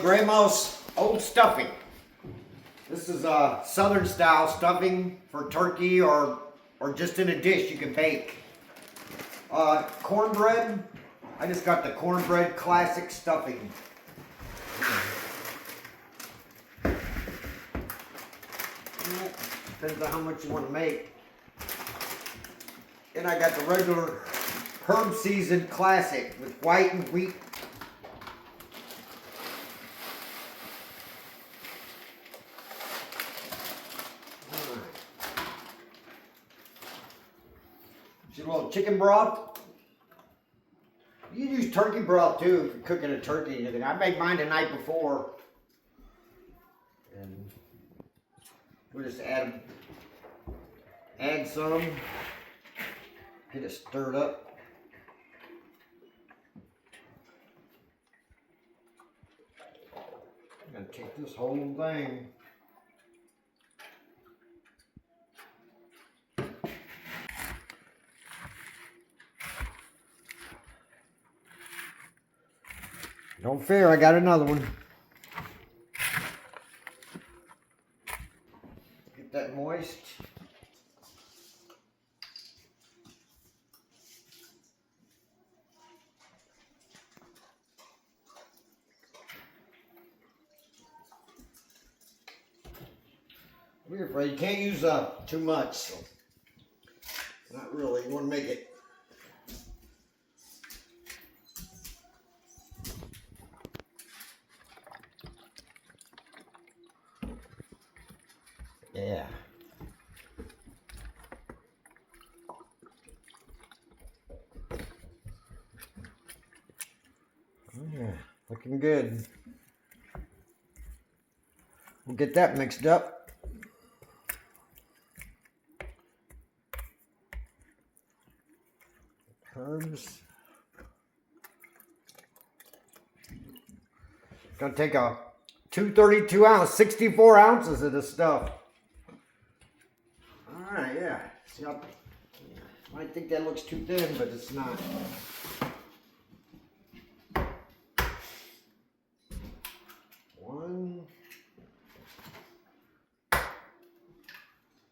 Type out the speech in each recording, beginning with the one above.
grandma's old stuffing. This is a southern style stuffing for turkey or just in a dish you can bake. Cornbread. I just got the cornbread classic stuffing. Depends on how much you want to make. And I got the regular herb seasoned classic with white and wheat. A little chicken broth. You can use turkey broth too if you're cooking a turkey and everything. I made mine the night before. And we'll just add some. Get it stirred up. I'm gonna take this whole thing. Don't fear, I got another one. Get that moist. We're afraid you can't use too much, so not really. You want to make it. Yeah. Yeah, looking good. We'll get that mixed up. Herbs. Gonna take a 232 ounce, 64 ounces of this stuff. Alright, yeah. See, I might think that looks too thin, but it's not. One,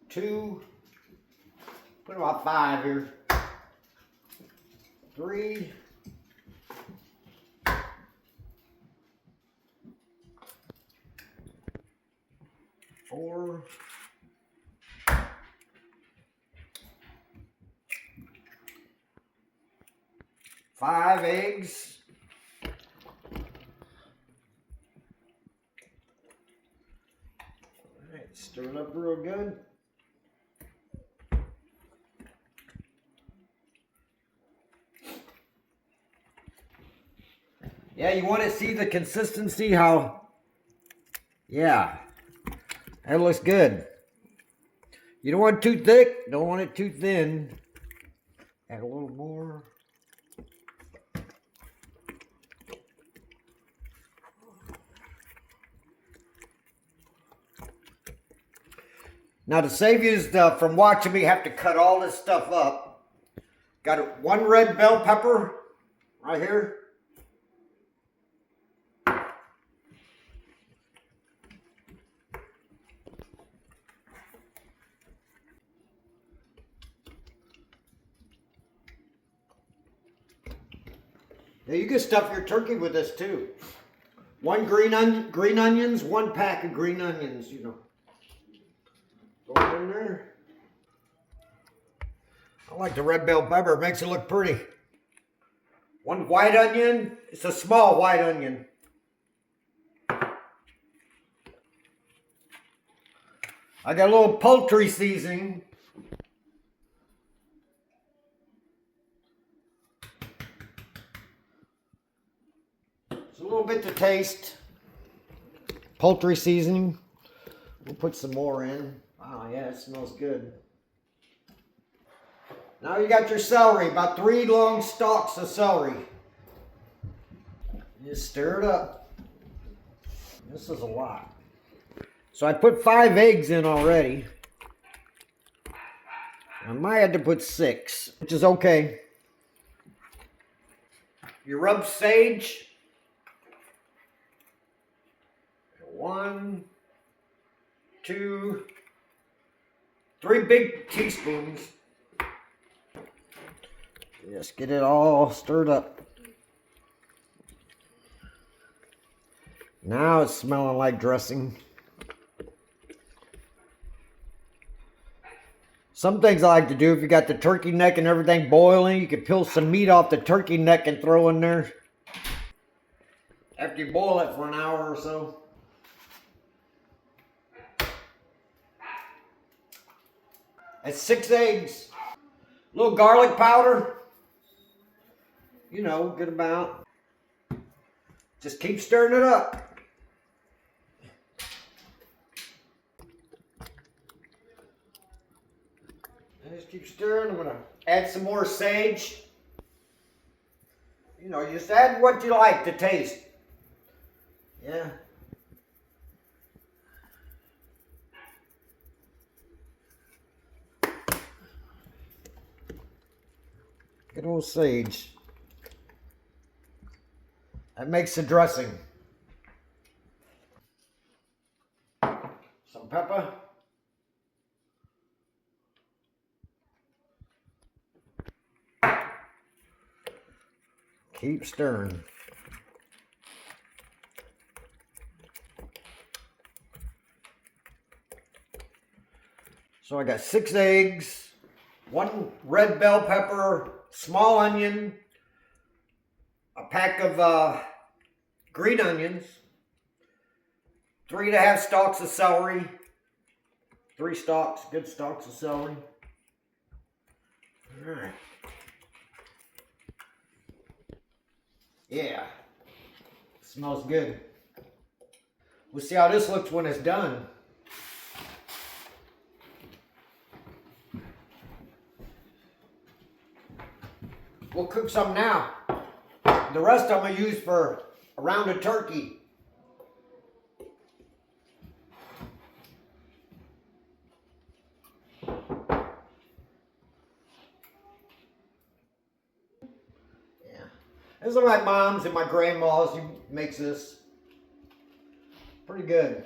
two, put about 5 here. 3, 4, 5 eggs. All right, stir it up real good. Yeah, you want to see the consistency, how, yeah, that looks good. You don't want it too thick, don't want it too thin. Add a little more. Now to save you from watching me have to cut all this stuff up, got 1 red bell pepper right here. Now you can stuff your turkey with this too. 1 green onions, 1 pack of green onions, you know. Throw it in there. I like the red bell pepper, it makes it look pretty. 1 white onion, it's a small white onion. I got a little poultry seasoning. It's a little bit to taste. Poultry seasoning. We'll put some more in. Wow, yeah, it smells good. Now you got your celery, about 3 long stalks of celery. Just stir it up. This is a lot. So I put 5 eggs in already. I might have to put 6, which is okay. You rub sage. 1, 2, 3 big teaspoons. Just get it all stirred up. Now it's smelling like dressing. Some things I like to do, if you got the turkey neck and everything boiling, you can peel some meat off the turkey neck and throw in there after you boil it for an hour or so. That's 6 eggs. A little garlic powder. You know, good amount. Just keep stirring it up. Just keep stirring. I'm going to add some more sage. You know, just add what you like to taste. Yeah. Good old sage. That makes the dressing. Some pepper. Keep stirring. So I got 6 eggs, 1 red bell pepper, small onion, a pack of green onions, 3½ stalks of celery, 3 stalks, good stalks of celery. All right. Yeah, smells good. We'll see how this looks when it's done. We'll cook some now. The rest I'm going to use for around the turkey. This is my mom's and my grandma's who makes this. Pretty good.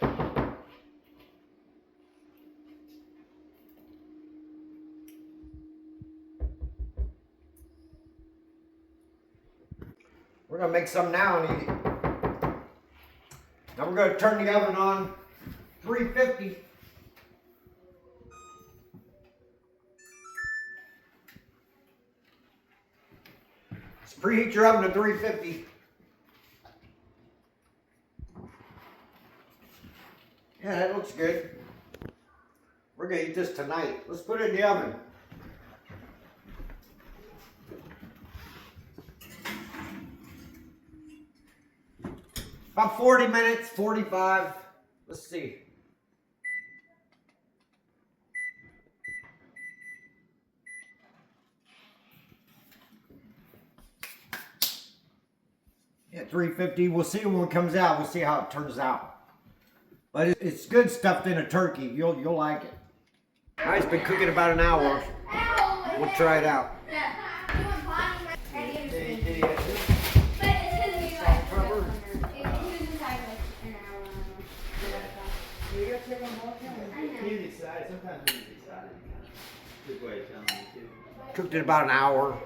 We're going to make some now and eat it. Now we're going to turn the oven on 350. Preheat your oven to 350. Yeah, that looks good. We're going to eat this tonight. Let's put it in the oven. About 40 minutes, 45. Let's see. Yeah, 350. We'll see when it comes out. We'll see how it turns out. But it's good stuffed in a turkey. You'll like it. It's been cooking about an hour. We'll try it out. Cooked it about an hour.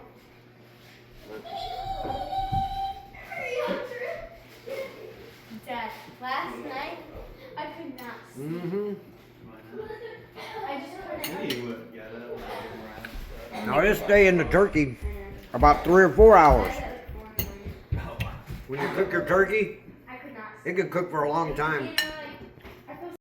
Dad, last night I could not sleep. Mm-hmm. I just couldn't. Now this stay in the turkey about 3 or 4 hours. When you cook your turkey, I could not it can cook for a long time. sleep.